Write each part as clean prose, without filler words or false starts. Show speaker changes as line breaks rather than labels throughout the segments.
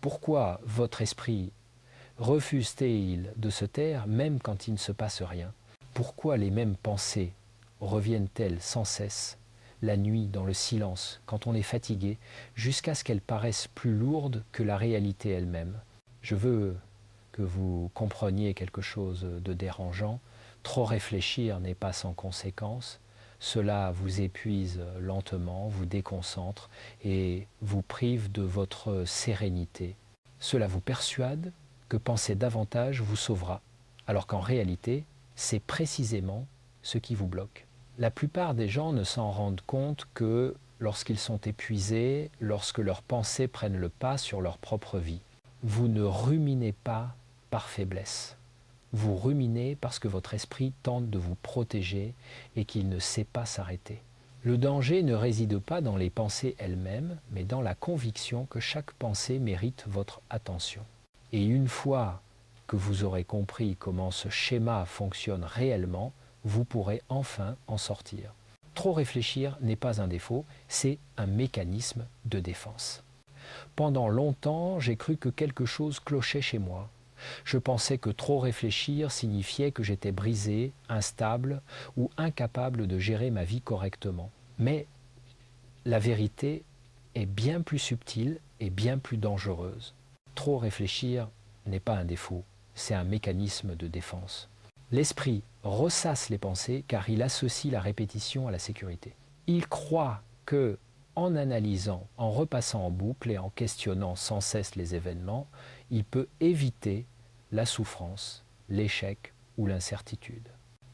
Pourquoi votre esprit refuse-t-il de se taire même quand il ne se passe rien? Pourquoi les mêmes pensées reviennent-elles sans cesse, la nuit, dans le silence, quand on est fatigué, jusqu'à ce qu'elles paraissent plus lourdes que la réalité elle-même? Je veux que vous compreniez quelque chose de dérangeant. Trop réfléchir n'est pas sans conséquence. Cela vous épuise lentement, vous déconcentre et vous prive de votre sérénité. Cela vous persuade que penser davantage vous sauvera, alors qu'en réalité, c'est précisément ce qui vous bloque. La plupart des gens ne s'en rendent compte que lorsqu'ils sont épuisés, lorsque leurs pensées prennent le pas sur leur propre vie. Vous ne ruminez pas par faiblesse. Vous ruminez parce que votre esprit tente de vous protéger et qu'il ne sait pas s'arrêter. Le danger ne réside pas dans les pensées elles-mêmes, mais dans la conviction que chaque pensée mérite votre attention. Et une fois que vous aurez compris comment ce schéma fonctionne réellement, vous pourrez enfin en sortir. Trop réfléchir n'est pas un défaut, c'est un mécanisme de défense. Pendant longtemps, j'ai cru que quelque chose clochait chez moi. Je pensais que trop réfléchir signifiait que j'étais brisé, instable ou incapable de gérer ma vie correctement. Mais la vérité est bien plus subtile et bien plus dangereuse. Trop réfléchir n'est pas un défaut, c'est un mécanisme de défense. L'esprit ressasse les pensées car il associe la répétition à la sécurité. Il croit que, en analysant, en repassant en boucle et en questionnant sans cesse les événements, il peut éviter la souffrance, l'échec ou l'incertitude.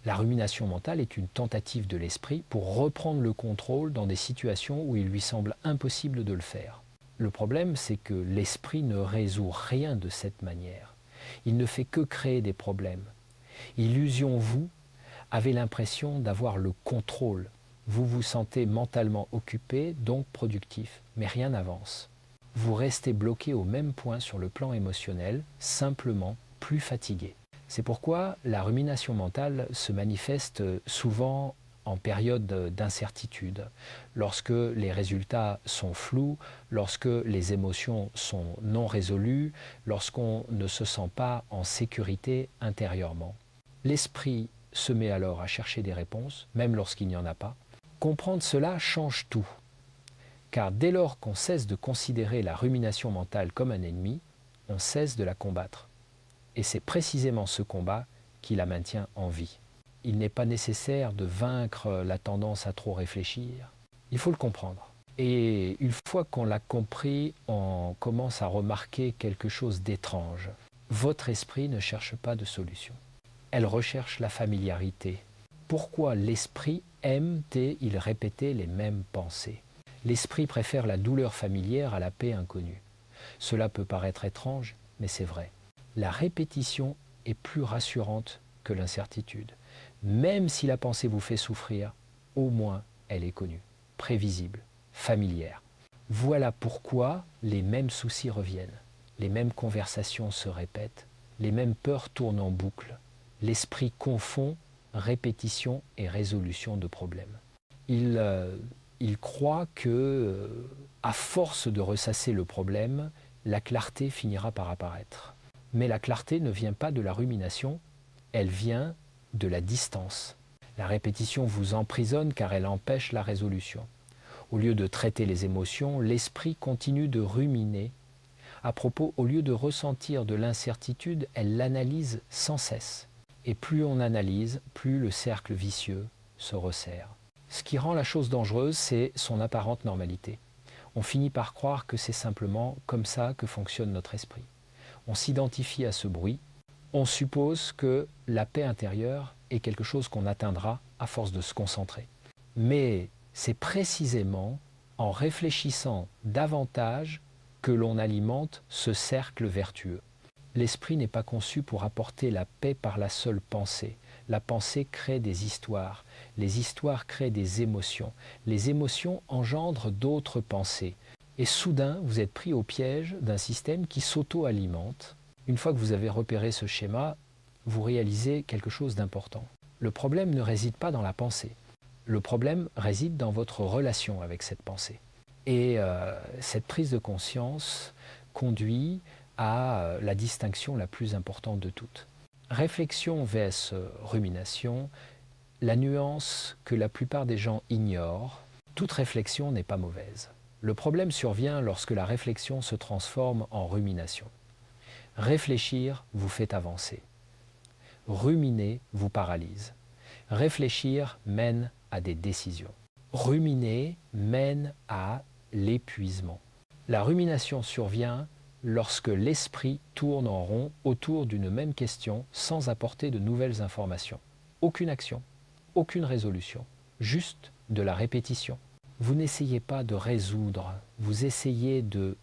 La rumination mentale est une tentative de l'esprit pour reprendre le contrôle dans des situations où il lui semble impossible de le faire. Le problème, c'est que l'esprit ne résout rien de cette manière. Il ne fait que créer des problèmes. Illusion, vous avez l'impression d'avoir le contrôle. Vous vous sentez mentalement occupé, donc productif, mais rien n'avance. Vous restez bloqué au même point sur le plan émotionnel, simplement plus fatigué. C'est pourquoi la rumination mentale se manifeste souvent en période d'incertitude, lorsque les résultats sont flous, lorsque les émotions sont non résolues, lorsqu'on ne se sent pas en sécurité intérieurement. L'esprit se met alors à chercher des réponses, même lorsqu'il n'y en a pas. Comprendre cela change tout, car dès lors qu'on cesse de considérer la rumination mentale comme un ennemi, on cesse de la combattre. Et c'est précisément ce combat qui la maintient en vie. Il n'est pas nécessaire de vaincre la tendance à trop réfléchir. Il faut le comprendre. Et une fois qu'on l'a compris, on commence à remarquer quelque chose d'étrange. Votre esprit ne cherche pas de solution. Elle recherche la familiarité. Pourquoi l'esprit aime-t-il répéter les mêmes pensées? L'esprit préfère la douleur familière à la paix inconnue. Cela peut paraître étrange, mais c'est vrai. La répétition est plus rassurante que l'incertitude. Même si la pensée vous fait souffrir, au moins elle est connue, prévisible, familière. Voilà pourquoi les mêmes soucis reviennent, les mêmes conversations se répètent, les mêmes peurs tournent en boucle. L'esprit confond répétition et résolution de problèmes. Il croit que, à force de ressasser le problème, la clarté finira par apparaître. Mais la clarté ne vient pas de la rumination, elle vient de la distance. La répétition vous emprisonne car elle empêche la résolution. Au lieu de traiter les émotions, l'esprit continue de ruminer. À propos, au lieu de ressentir de l'incertitude, elle l'analyse sans cesse. Et plus on analyse, plus le cercle vicieux se resserre. Ce qui rend la chose dangereuse, c'est son apparente normalité. On finit par croire que c'est simplement comme ça que fonctionne notre esprit. On s'identifie à ce bruit, on suppose que la paix intérieure est quelque chose qu'on atteindra à force de se concentrer. Mais c'est précisément en réfléchissant davantage que l'on alimente ce cercle vertueux. L'esprit n'est pas conçu pour apporter la paix par la seule pensée. La pensée crée des histoires. Les histoires créent des émotions. Les émotions engendrent d'autres pensées. Et soudain, vous êtes pris au piège d'un système qui s'auto-alimente. Une fois que vous avez repéré ce schéma, vous réalisez quelque chose d'important. Le problème ne réside pas dans la pensée. Le problème réside dans votre relation avec cette pensée. Et cette prise de conscience conduit à la distinction la plus importante de toutes. Réflexion vs rumination, la nuance que la plupart des gens ignorent, toute réflexion n'est pas mauvaise. Le problème survient lorsque la réflexion se transforme en rumination. Réfléchir vous fait avancer. Ruminer vous paralyse. Réfléchir mène à des décisions. Ruminer mène à l'épuisement. La rumination survient lorsque l'esprit tourne en rond autour d'une même question sans apporter de nouvelles informations. Aucune action, aucune résolution, juste de la répétition. Vous n'essayez pas de résoudre, vous essayez de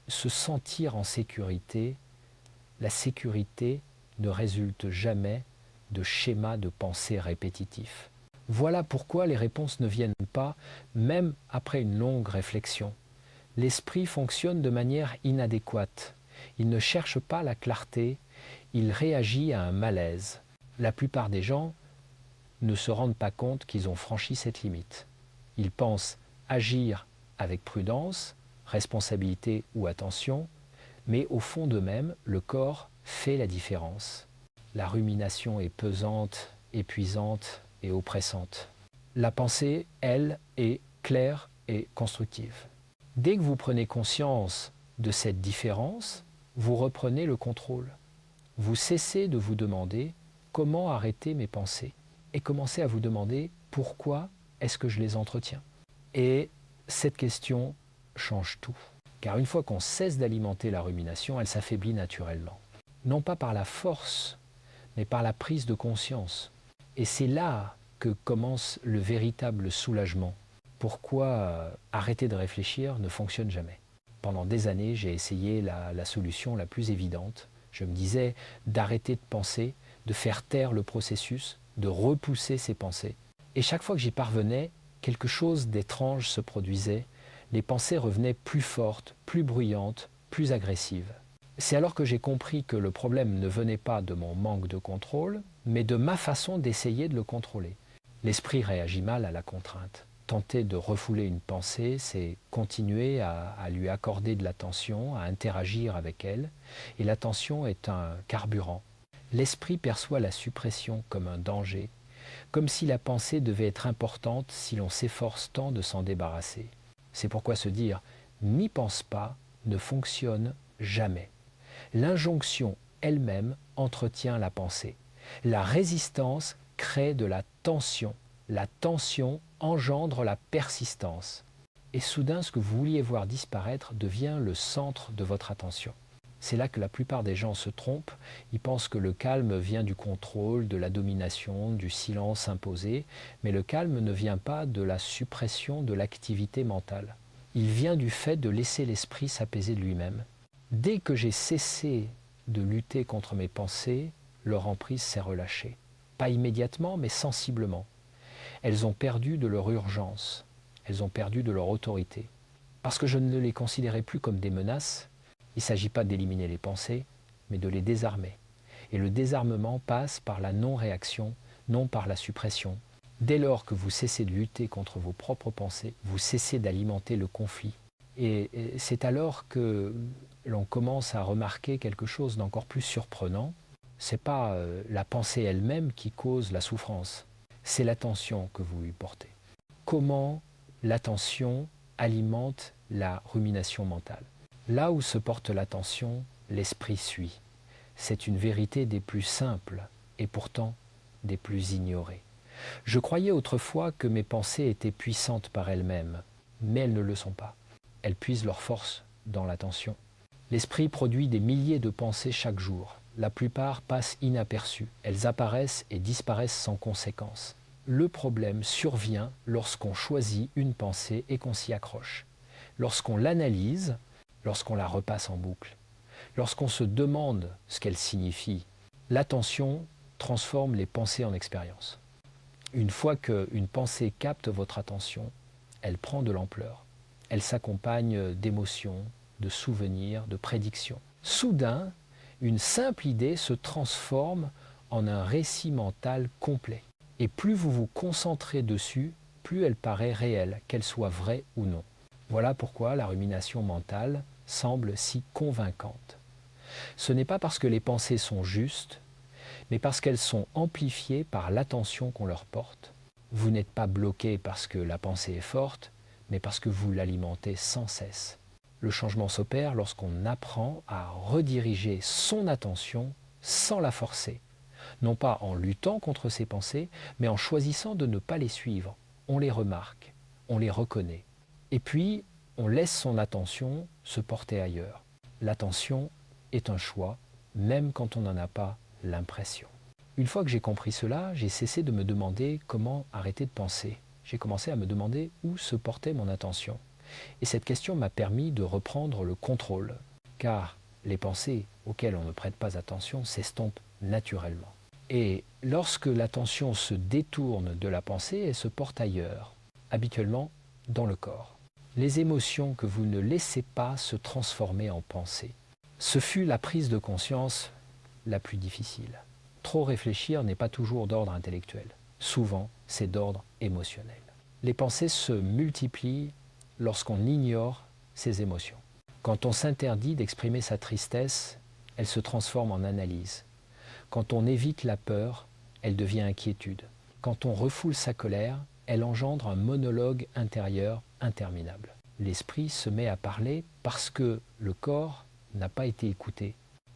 se sentir en sécurité. La sécurité ne résulte jamais de schémas de pensée répétitifs. Voilà pourquoi les réponses ne viennent pas, même après une longue réflexion. L'esprit fonctionne de manière inadéquate. Il ne cherche pas la clarté, il réagit à un malaise. La plupart des gens ne se rendent pas compte qu'ils ont franchi cette limite. Ils pensent agir avec prudence, responsabilité ou attention, mais au fond d'eux-mêmes, le corps fait la différence. La rumination est pesante, épuisante et oppressante. La pensée, elle, est claire et constructive. Dès que vous prenez conscience de cette différence, vous reprenez le contrôle. Vous cessez de vous demander comment arrêter mes pensées et commencez à vous demander pourquoi est-ce que je les entretiens. Et cette question change tout. Car une fois qu'on cesse d'alimenter la rumination, elle s'affaiblit naturellement. Non pas par la force, mais par la prise de conscience. Et c'est là que commence le véritable soulagement. Pourquoi arrêter de réfléchir ne fonctionne jamais. Pendant des années, j'ai essayé la solution la plus évidente. Je me disais d'arrêter de penser, de faire taire le processus, de repousser ses pensées. Et chaque fois que j'y parvenais, quelque chose d'étrange se produisait. Les pensées revenaient plus fortes, plus bruyantes, plus agressives. C'est alors que j'ai compris que le problème ne venait pas de mon manque de contrôle, mais de ma façon d'essayer de le contrôler. L'esprit réagit mal à la contrainte. Tenter de refouler une pensée, c'est continuer à lui accorder de l'attention, à interagir avec elle, et l'attention est un carburant. L'esprit perçoit la suppression comme un danger, comme si la pensée devait être importante si l'on s'efforce tant de s'en débarrasser. C'est pourquoi se dire « n'y pense pas » ne fonctionne jamais. L'injonction elle-même entretient la pensée. La résistance crée de la tension. La tension engendre la persistance. Et soudain, ce que vous vouliez voir disparaître devient le centre de votre attention. C'est là que la plupart des gens se trompent. Ils pensent que le calme vient du contrôle, de la domination, du silence imposé. Mais le calme ne vient pas de la suppression de l'activité mentale. Il vient du fait de laisser l'esprit s'apaiser de lui-même. Dès que j'ai cessé de lutter contre mes pensées, leur emprise s'est relâchée. Pas immédiatement, mais sensiblement. Elles ont perdu de leur urgence, elles ont perdu de leur autorité. Parce que je ne les considérais plus comme des menaces, il ne s'agit pas d'éliminer les pensées, mais de les désarmer. Et le désarmement passe par la non-réaction, non par la suppression. Dès lors que vous cessez de lutter contre vos propres pensées, vous cessez d'alimenter le conflit. Et c'est alors que l'on commence à remarquer quelque chose d'encore plus surprenant. Ce n'est pas la pensée elle-même qui cause la souffrance, c'est l'attention que vous lui portez. Comment l'attention alimente la rumination mentale? Là où se porte l'attention, l'esprit suit. C'est une vérité des plus simples et pourtant des plus ignorées. Je croyais autrefois que mes pensées étaient puissantes par elles-mêmes, mais elles ne le sont pas. Elles puisent leur force dans l'attention. L'esprit produit des milliers de pensées chaque jour. La plupart passent inaperçues. Elles apparaissent et disparaissent sans conséquence. Le problème survient lorsqu'on choisit une pensée et qu'on s'y accroche. Lorsqu'on l'analyse, lorsqu'on la repasse en boucle. Lorsqu'on se demande ce qu'elle signifie. L'attention transforme les pensées en expérience. Une fois qu'une pensée capte votre attention, elle prend de l'ampleur. Elle s'accompagne d'émotions, de souvenirs, de prédictions. Soudain, une simple idée se transforme en un récit mental complet. Et plus vous vous concentrez dessus, plus elle paraît réelle, qu'elle soit vraie ou non. Voilà pourquoi la rumination mentale semble si convaincante. Ce n'est pas parce que les pensées sont justes, mais parce qu'elles sont amplifiées par l'attention qu'on leur porte. Vous n'êtes pas bloqué parce que la pensée est forte, mais parce que vous l'alimentez sans cesse. Le changement s'opère lorsqu'on apprend à rediriger son attention sans la forcer. Non pas en luttant contre ses pensées, mais en choisissant de ne pas les suivre. On les remarque, on les reconnaît. Et puis, on laisse son attention se porter ailleurs. L'attention est un choix, même quand on n'en a pas l'impression. Une fois que j'ai compris cela, j'ai cessé de me demander comment arrêter de penser. J'ai commencé à me demander où se portait mon attention. Et cette question m'a permis de reprendre le contrôle, car les pensées auxquelles on ne prête pas attention s'estompent naturellement. Et lorsque l'attention se détourne de la pensée, elle se porte ailleurs, habituellement dans le corps. Les émotions que vous ne laissez pas se transformer en pensée. Ce fut la prise de conscience la plus difficile. Trop réfléchir n'est pas toujours d'ordre intellectuel. Souvent, c'est d'ordre émotionnel. Les pensées se multiplient lorsqu'on ignore ses émotions. Quand on s'interdit d'exprimer sa tristesse, elle se transforme en analyse. Quand on évite la peur, elle devient inquiétude. Quand on refoule sa colère, elle engendre un monologue intérieur interminable. L'esprit se met à parler parce que le corps n'a pas été écouté.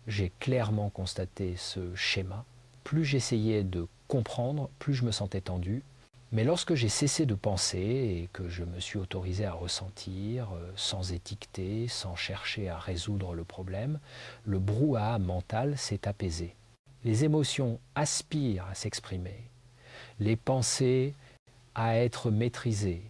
J'ai clairement constaté ce schéma. Plus j'essayais de comprendre, plus je me sentais tendu. Mais lorsque j'ai cessé de penser et que je me suis autorisé à ressentir, sans étiqueter, sans chercher à résoudre le problème, le brouhaha mental s'est apaisé. Les émotions aspirent à s'exprimer, les pensées à être maîtrisées.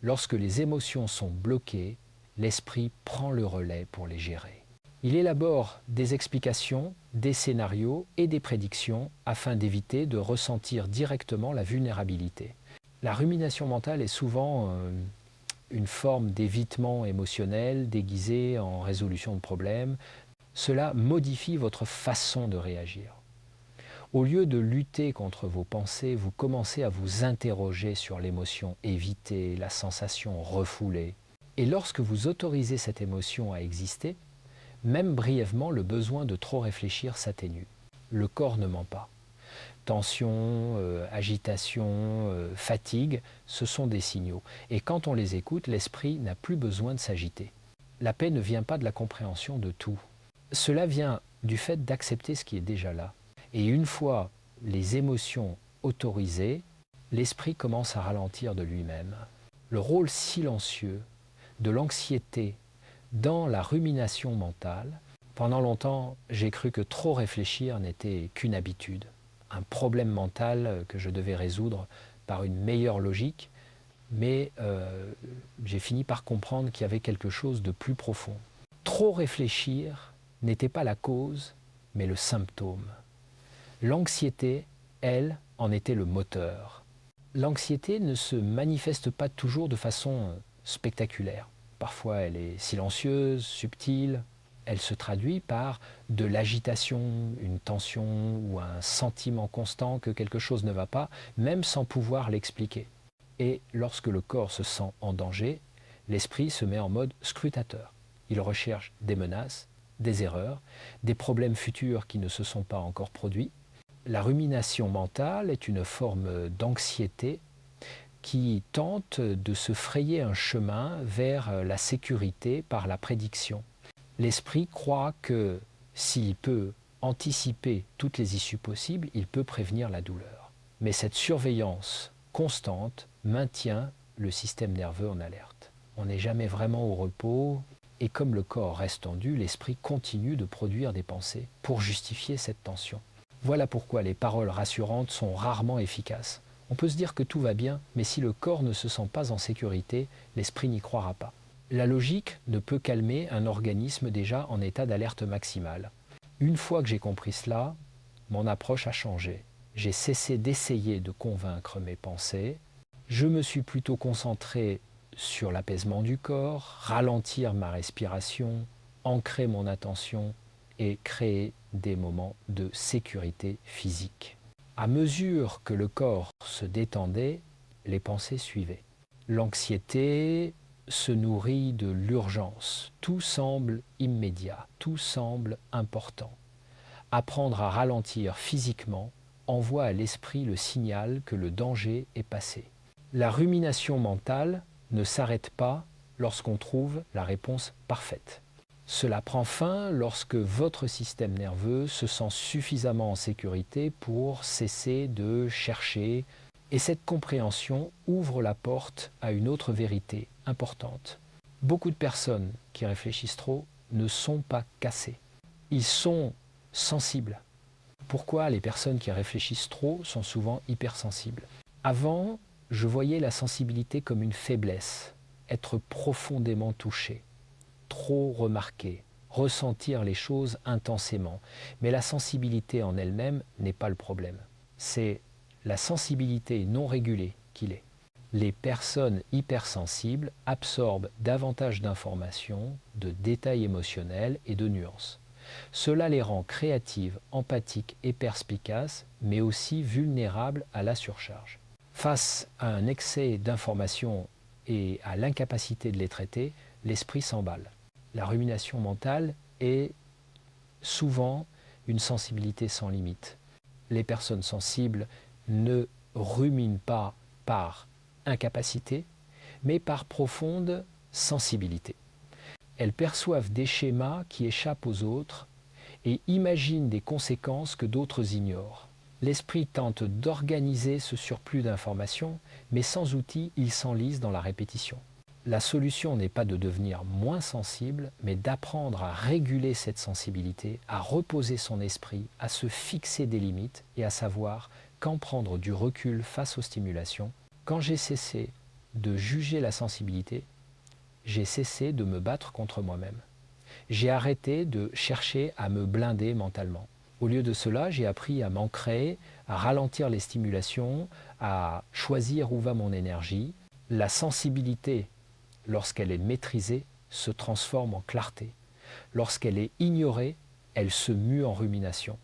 Lorsque les émotions sont bloquées, l'esprit prend le relais pour les gérer. Il élabore des explications, des scénarios et des prédictions afin d'éviter de ressentir directement la vulnérabilité. La rumination mentale est souvent une forme d'évitement émotionnel déguisé en résolution de problèmes. Cela modifie votre façon de réagir. Au lieu de lutter contre vos pensées, vous commencez à vous interroger sur l'émotion évitée, la sensation refoulée. Et lorsque vous autorisez cette émotion à exister, même brièvement, le besoin de trop réfléchir s'atténue. Le corps ne ment pas. Tension, agitation, fatigue, ce sont des signaux. Et quand on les écoute, l'esprit n'a plus besoin de s'agiter. La paix ne vient pas de la compréhension de tout. Cela vient du fait d'accepter ce qui est déjà là. Et une fois les émotions autorisées, l'esprit commence à ralentir de lui-même. Le rôle silencieux de l'anxiété dans la rumination mentale, pendant longtemps, j'ai cru que trop réfléchir n'était qu'une habitude, un problème mental que je devais résoudre par une meilleure logique, mais j'ai fini par comprendre qu'il y avait quelque chose de plus profond. Trop réfléchir n'était pas la cause, mais le symptôme. L'anxiété, elle, en était le moteur. L'anxiété ne se manifeste pas toujours de façon spectaculaire. Parfois, elle est silencieuse, subtile. Elle se traduit par de l'agitation, une tension ou un sentiment constant que quelque chose ne va pas, même sans pouvoir l'expliquer. Et lorsque le corps se sent en danger, l'esprit se met en mode scrutateur. Il recherche des menaces, des erreurs, des problèmes futurs qui ne se sont pas encore produits. La rumination mentale est une forme d'anxiété qui tente de se frayer un chemin vers la sécurité par la prédiction. L'esprit croit que s'il peut anticiper toutes les issues possibles, il peut prévenir la douleur. Mais cette surveillance constante maintient le système nerveux en alerte. On n'est jamais vraiment au repos, et comme le corps reste tendu, l'esprit continue de produire des pensées pour justifier cette tension. Voilà pourquoi les paroles rassurantes sont rarement efficaces. On peut se dire que tout va bien, mais si le corps ne se sent pas en sécurité, l'esprit n'y croira pas. La logique ne peut calmer un organisme déjà en état d'alerte maximale. Une fois que j'ai compris cela, mon approche a changé. J'ai cessé d'essayer de convaincre mes pensées. Je me suis plutôt concentré sur l'apaisement du corps, ralentir ma respiration, ancrer mon attention et créer des moments de sécurité physique. À mesure que le corps se détendait, les pensées suivaient. L'anxiété se nourrit de l'urgence. Tout semble immédiat, tout semble important. Apprendre à ralentir physiquement envoie à l'esprit le signal que le danger est passé. La rumination mentale ne s'arrête pas lorsqu'on trouve la réponse parfaite. Cela prend fin lorsque votre système nerveux se sent suffisamment en sécurité pour cesser de chercher. Et cette compréhension ouvre la porte à une autre vérité importante. Beaucoup de personnes qui réfléchissent trop ne sont pas cassées. Ils sont sensibles. Pourquoi les personnes qui réfléchissent trop sont souvent hypersensibles? Avant, je voyais la sensibilité comme une faiblesse, être profondément touché, trop remarquer, ressentir les choses intensément. Mais la sensibilité en elle-même n'est pas le problème. C'est la sensibilité non régulée qu'il est. Les personnes hypersensibles absorbent davantage d'informations, de détails émotionnels et de nuances. Cela les rend créatives, empathiques et perspicaces, mais aussi vulnérables à la surcharge. Face à un excès d'informations et à l'incapacité de les traiter, l'esprit s'emballe. La rumination mentale est souvent une sensibilité sans limite. Les personnes sensibles ne ruminent pas par incapacité, mais par profonde sensibilité. Elles perçoivent des schémas qui échappent aux autres et imaginent des conséquences que d'autres ignorent. L'esprit tente d'organiser ce surplus d'informations, mais sans outils, il s'enlise dans la répétition. La solution n'est pas de devenir moins sensible, mais d'apprendre à réguler cette sensibilité, à reposer son esprit, à se fixer des limites et à savoir quand prendre du recul face aux stimulations. Quand j'ai cessé de juger la sensibilité, j'ai cessé de me battre contre moi-même. J'ai arrêté de chercher à me blinder mentalement. Au lieu de cela, j'ai appris à m'ancrer, à ralentir les stimulations, à choisir où va mon énergie. La sensibilité, lorsqu'elle est maîtrisée, se transforme en clarté. Lorsqu'elle est ignorée, elle se mue en rumination.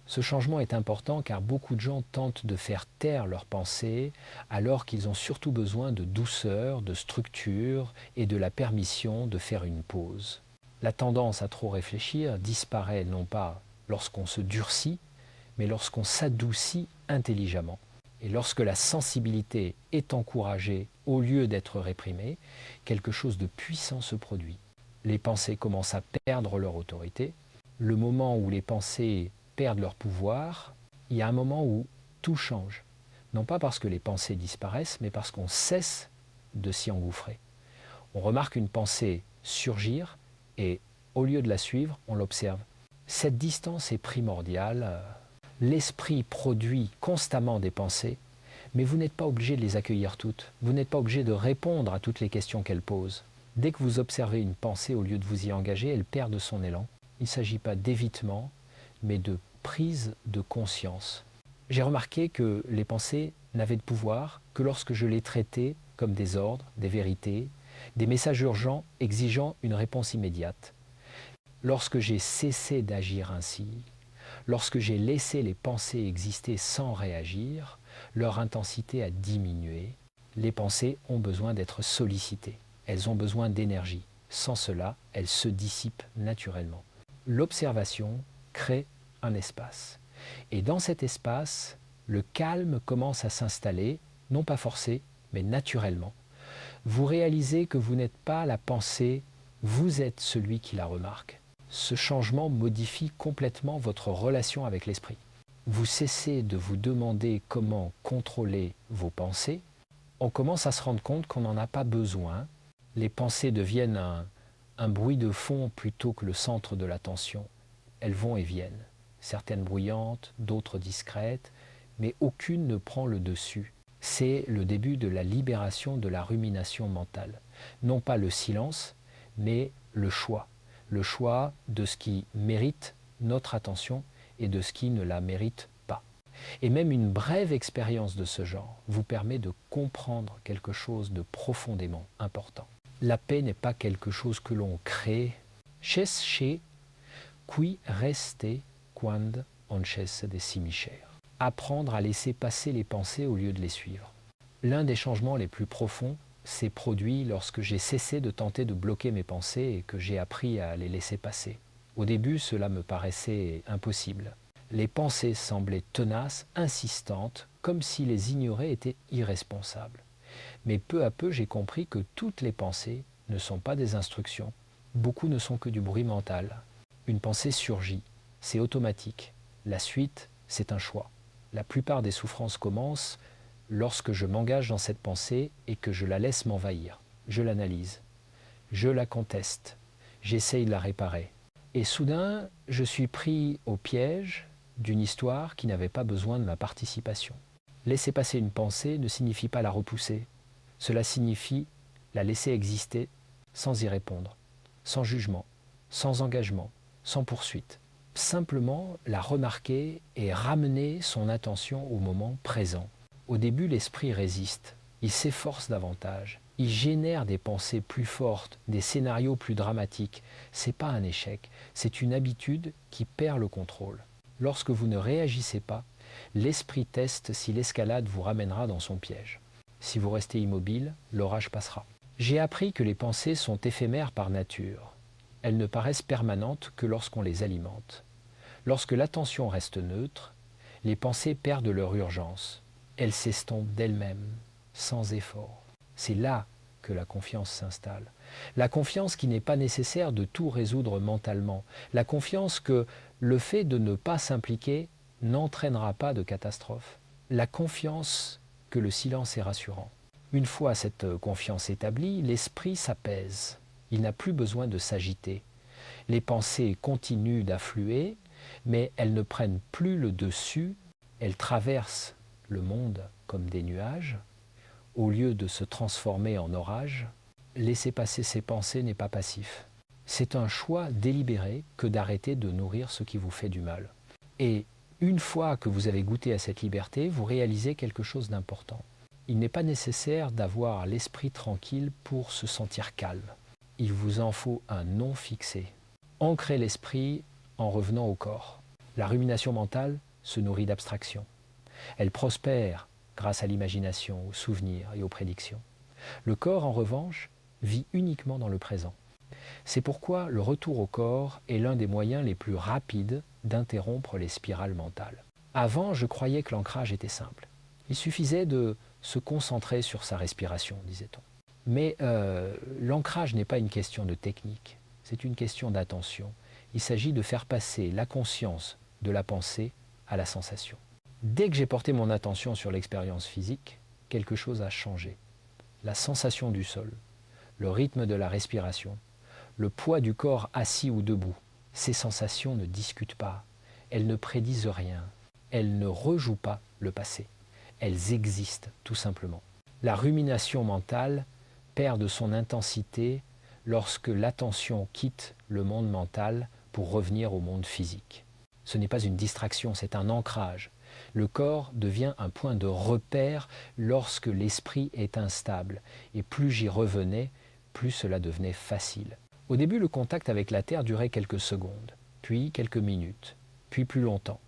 Ce changement est important car beaucoup de gens tentent de faire taire leurs pensées alors qu'ils ont surtout besoin de douceur, de structure et de la permission de faire une pause. La tendance à trop réfléchir disparaît non pas lorsqu'on se durcit, mais lorsqu'on s'adoucit intelligemment. Et lorsque la sensibilité est encouragée au lieu d'être réprimée, quelque chose de puissant se produit. Les pensées commencent à perdre leur autorité. Le moment où les pensées perdent leur pouvoir, il y a un moment où tout change. Non pas parce que les pensées disparaissent, mais parce qu'on cesse de s'y engouffrer. On remarque une pensée surgir et au lieu de la suivre, on l'observe. Cette distance est primordiale. L'esprit produit constamment des pensées, mais vous n'êtes pas obligé de les accueillir toutes. Vous n'êtes pas obligé de répondre à toutes les questions qu'elles posent. Dès que vous observez une pensée, au lieu de vous y engager, elle perd de son élan. Il ne s'agit pas d'évitement, mais de prise de conscience. J'ai remarqué que les pensées n'avaient de pouvoir que lorsque je les traitais comme des ordres, des vérités, des messages urgents exigeant une réponse immédiate. Lorsque j'ai cessé d'agir ainsi, lorsque j'ai laissé les pensées exister sans réagir, leur intensité a diminué. Les pensées ont besoin d'être sollicitées. Elles ont besoin d'énergie. Sans cela, elles se dissipent naturellement. L'observation crée un espace. Et dans cet espace, le calme commence à s'installer, non pas forcé, mais naturellement. Vous réalisez que vous n'êtes pas la pensée, vous êtes celui qui la remarque. Ce changement modifie complètement votre relation avec l'esprit. Vous cessez de vous demander comment contrôler vos pensées. On commence à se rendre compte qu'on n'en a pas besoin. Les pensées deviennent un bruit de fond plutôt que le centre de l'attention. Elles vont et viennent, certaines bruyantes, d'autres discrètes, mais aucune ne prend le dessus. C'est le début de la libération de la rumination mentale. Non pas le silence, mais le choix de ce qui mérite notre attention et de ce qui ne la mérite pas. Et même une brève expérience de ce genre vous permet de comprendre quelque chose de profondément important. La paix n'est pas quelque chose que l'on crée. Cesse qui reste quando on cesse de s'imicher. Apprendre à laisser passer les pensées au lieu de les suivre. L'un des changements les plus profonds s'est produit lorsque j'ai cessé de tenter de bloquer mes pensées et que j'ai appris à les laisser passer. Au début, cela me paraissait impossible. Les pensées semblaient tenaces, insistantes, comme si les ignorer était irresponsable. Mais peu à peu, j'ai compris que toutes les pensées ne sont pas des instructions. Beaucoup ne sont que du bruit mental. Une pensée surgit, c'est automatique. La suite, c'est un choix. La plupart des souffrances commencent lorsque je m'engage dans cette pensée et que je la laisse m'envahir. Je l'analyse, je la conteste, j'essaye de la réparer. Et soudain, je suis pris au piège d'une histoire qui n'avait pas besoin de ma participation. Laisser passer une pensée ne signifie pas la repousser. Cela signifie la laisser exister sans y répondre, sans jugement, sans engagement, sans poursuite. Simplement la remarquer et ramener son attention au moment présent. Au début, l'esprit résiste, il s'efforce davantage, il génère des pensées plus fortes, des scénarios plus dramatiques. Ce n'est pas un échec, c'est une habitude qui perd le contrôle. Lorsque vous ne réagissez pas, l'esprit teste si l'escalade vous ramènera dans son piège. Si vous restez immobile, l'orage passera. J'ai appris que les pensées sont éphémères par nature. Elles ne paraissent permanentes que lorsqu'on les alimente. Lorsque l'attention reste neutre, les pensées perdent leur urgence. Elles s'estompent d'elles-mêmes, sans effort. C'est là que la confiance s'installe. La confiance qui n'est pas nécessaire de tout résoudre mentalement. La confiance que le fait de ne pas s'impliquer n'entraînera pas de catastrophe. La confiance que le silence est rassurant. Une fois cette confiance établie, l'esprit s'apaise. Il n'a plus besoin de s'agiter. Les pensées continuent d'affluer, mais elles ne prennent plus le dessus. Elles traversent le monde comme des nuages. Au lieu de se transformer en orage, laisser passer ses pensées n'est pas passif. C'est un choix délibéré que d'arrêter de nourrir ce qui vous fait du mal. Et une fois que vous avez goûté à cette liberté, vous réalisez quelque chose d'important. Il n'est pas nécessaire d'avoir l'esprit tranquille pour se sentir calme. Il vous en faut un non fixé. Ancrez l'esprit en revenant au corps. La rumination mentale se nourrit d'abstraction. Elle prospère grâce à l'imagination, aux souvenirs et aux prédictions. Le corps, en revanche, vit uniquement dans le présent. C'est pourquoi le retour au corps est l'un des moyens les plus rapides d'interrompre les spirales mentales. Avant, je croyais que l'ancrage était simple. Il suffisait de se concentrer sur sa respiration, disait-on. Mais l'ancrage n'est pas une question de technique, c'est une question d'attention. Il s'agit de faire passer la conscience de la pensée à la sensation. Dès que j'ai porté mon attention sur l'expérience physique, quelque chose a changé. La sensation du sol, le rythme de la respiration, le poids du corps assis ou debout. Ces sensations ne discutent pas, elles ne prédisent rien, elles ne rejouent pas le passé. Elles existent tout simplement. La rumination mentale perd de son intensité lorsque l'attention quitte le monde mental pour revenir au monde physique. Ce n'est pas une distraction, c'est un ancrage. Le corps devient un point de repère lorsque l'esprit est instable. Et plus j'y revenais, plus cela devenait facile. Au début, le contact avec la terre durait quelques secondes, puis quelques minutes, puis plus longtemps.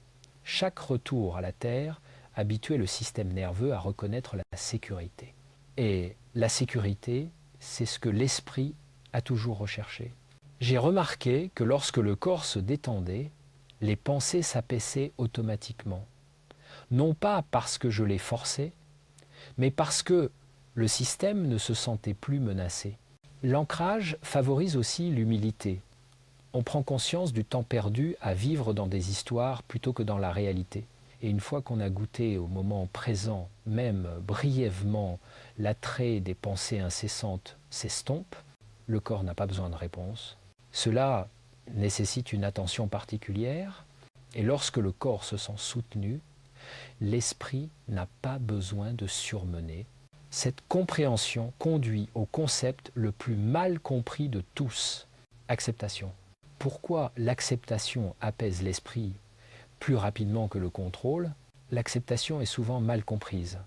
Chaque retour à la terre habituait le système nerveux à reconnaître la sécurité. Et la sécurité, c'est ce que l'esprit a toujours recherché. J'ai remarqué que lorsque le corps se détendait, les pensées s'apaisaient automatiquement. Non pas parce que je les forçais, mais parce que le système ne se sentait plus menacé. L'ancrage favorise aussi l'humilité. On prend conscience du temps perdu à vivre dans des histoires plutôt que dans la réalité. Et une fois qu'on a goûté au moment présent, même brièvement, l'attrait des pensées incessantes s'estompe, le corps n'a pas besoin de réponse. Cela nécessite une attention particulière, et lorsque le corps se sent soutenu, l'esprit n'a pas besoin de surmener. Cette compréhension conduit au concept le plus mal compris de tous, acceptation. Pourquoi l'acceptation apaise l'esprit plus rapidement que le contrôle? L'acceptation est souvent mal comprise.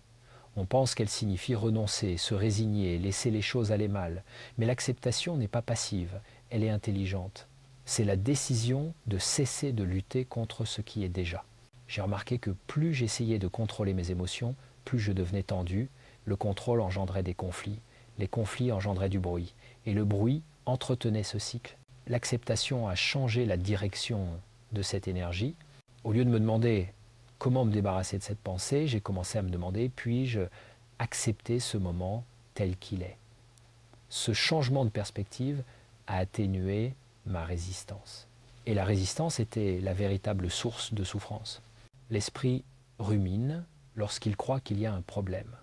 On pense qu'elle signifie renoncer, se résigner, laisser les choses aller mal. Mais l'acceptation n'est pas passive, elle est intelligente. C'est la décision de cesser de lutter contre ce qui est déjà. J'ai remarqué que plus j'essayais de contrôler mes émotions, plus je devenais tendu. Le contrôle engendrait des conflits. les conflits engendraient du bruit, et le bruit entretenait ce cycle. L'acceptation a changé la direction de cette énergie. Au lieu de me demander comment me débarrasser de cette pensée, j'ai commencé à me demander, puis-je accepter ce moment tel qu'il est? Ce changement de perspective a atténué ma résistance. Et la résistance était la véritable source de souffrance. L'esprit rumine lorsqu'il croit qu'il y a un problème.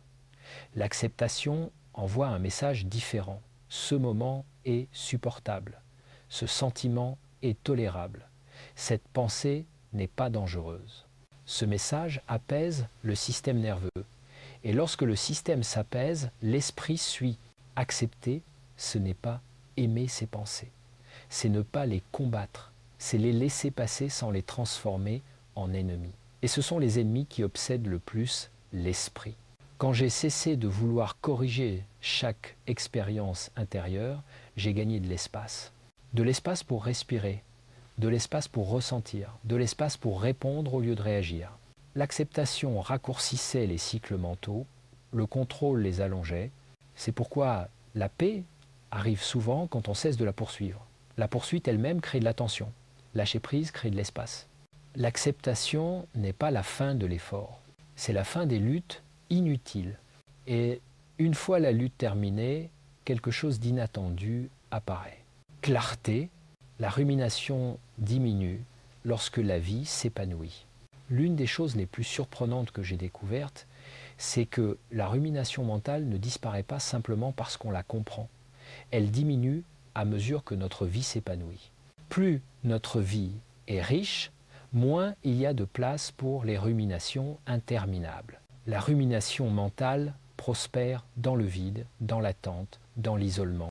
L'acceptation envoie un message différent. Ce moment est supportable. Ce sentiment est tolérable. Cette pensée n'est pas dangereuse. Ce message apaise le système nerveux. Et lorsque le système s'apaise, l'esprit suit. Accepter, ce n'est pas aimer ses pensées. C'est ne pas les combattre. C'est les laisser passer sans les transformer en ennemis. Et ce sont les ennemis qui obsèdent le plus l'esprit. Quand j'ai cessé de vouloir corriger chaque expérience intérieure, j'ai gagné de l'espace. De l'espace pour respirer, de l'espace pour ressentir, de l'espace pour répondre au lieu de réagir. L'acceptation raccourcissait les cycles mentaux, le contrôle les allongeait. C'est pourquoi la paix arrive souvent quand on cesse de la poursuivre. La poursuite elle-même crée de la tension. Lâcher prise crée de l'espace. L'acceptation n'est pas la fin de l'effort, c'est la fin des luttes inutiles. Et une fois la lutte terminée, quelque chose d'inattendu apparaît. Clarté, la rumination diminue lorsque la vie s'épanouit. L'une des choses les plus surprenantes que j'ai découvertes, c'est que la rumination mentale ne disparaît pas simplement parce qu'on la comprend. Elle diminue à mesure que notre vie s'épanouit. Plus notre vie est riche, moins il y a de place pour les ruminations interminables. La rumination mentale prospère dans le vide, dans l'attente, dans l'isolement.